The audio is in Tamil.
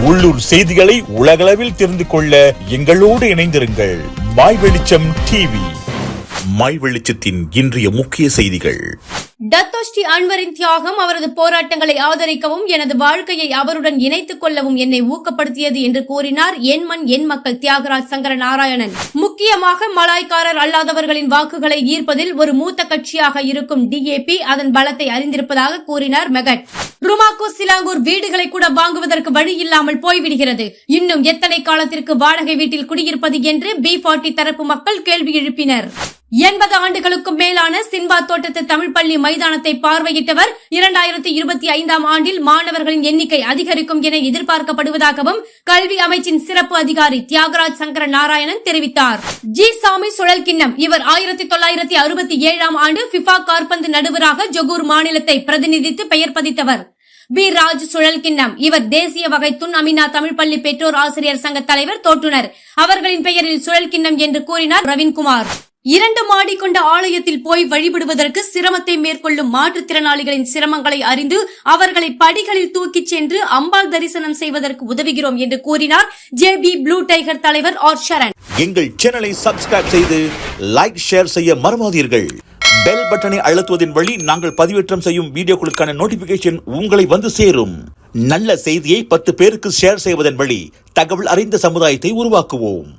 உள்ளூர் செய்திகளை உலகளவில் தெரிந்து கொள்ள எங்களோடு இணைந்திருங்கள். மை வெளிச்சம் டிவி. மை வெளிச்சத்தின் இன்றைய முக்கிய செய்திகள். டத்தோஸ்ரீ அன்வரின் தியாகம், அவரது போராட்டங்களை ஆதரிக்கவும் எனது வாழ்க்கையை அவருடன் இணைத்துக் கொள்ளவும் என்னை ஊக்கப்படுத்தியது என்று கூறினார் என் மண் என் மக்கள் தியாகராஜ் சங்கர நாராயணன். முக்கியமாக மலாய்க்காரர் அல்லாதவர்களின் வாக்குகளை ஈர்ப்பதில் ஒரு மூத்த கட்சியாக இருக்கும் டிஏபி அதன் பலத்தை அறிந்திருப்பதாக கூறினார் மெகட். ருமாக்கோ சிலாங்கூர் வீடுகளை கூட வாங்குவதற்கு வழி இல்லாமல் போய்விடுகிறது. இன்னும் எத்தனை காலத்திற்கு வாடகை வீட்டில் குடியிருப்பது என்று B40 தரப்பு மக்கள் கேள்வி எழுப்பினர். 80 ஆண்டுகளுக்கும் மேலான சின்பா தோட்டத்து தமிழ் பள்ளி மைதானத்தை பார்வையிட்டவர் 2025ஆம் ஆண்டில் மாணவர்களின் எண்ணிக்கை அதிகரிக்கும் என எதிர்பார்க்கப்படுவதாகவும் கல்வி அமைச்சின் சிறப்பு அதிகாரி தியாகராஜ் சங்கர நாராயணன் தெரிவித்தார். ஜி சாமி சுழல் கிண்ணம், இவர் 1967ஆம் ஆண்டு ஃபிஃபா காற்பந்து நடுவராக ஜொகூர் மாநிலத்தை பிரதிநிதித்து பெயர் பதித்தவர். பி ராஜ் சுழல் கிண்ணம், இவர் தேசிய வகை துன் அமினா தமிழ் பள்ளி பெற்றோர் ஆசிரியர் சங்க தலைவர் தோற்றுனர். அவர்களின் பெயரில் சுழல் கிண்ணம் என்று கூறினார் ரவீன்குமார். 2 மாடி கொண்ட ஆலயத்தில் போய் வழிபடுவதற்கு சிரமத்தை மேற்கொள்ளும் மாற்றுத்திறனாளிகளின் சிரமங்களை அறிந்து அவர்களை படிகளில் தூக்கிச் சென்று அம்பாள் தரிசனம் செய்வதற்கு உதவுகிறோம் என்று கூறினார் JB ப்ளூ டைகர் தலைவர் ஆர் ஷரண். எங்கள் சேனலை சப்ஸ்கிரைப் செய்து லைக் ஷேர் செய்ய மறவாதீர்கள். பெல் பட்டனை அழுத்துவதன் வழி நாங்கள் பதிவேற்றம் செய்யும் வீடியோக்களுக்கான நோட்டிபிகேஷன் உங்களை வந்து சேரும். நல்ல செய்தியை 10 பேருக்கு ஷேர் செய்வதன் வழி தகவல் அறிந்த சமுதாயத்தை உருவாக்குவோம்.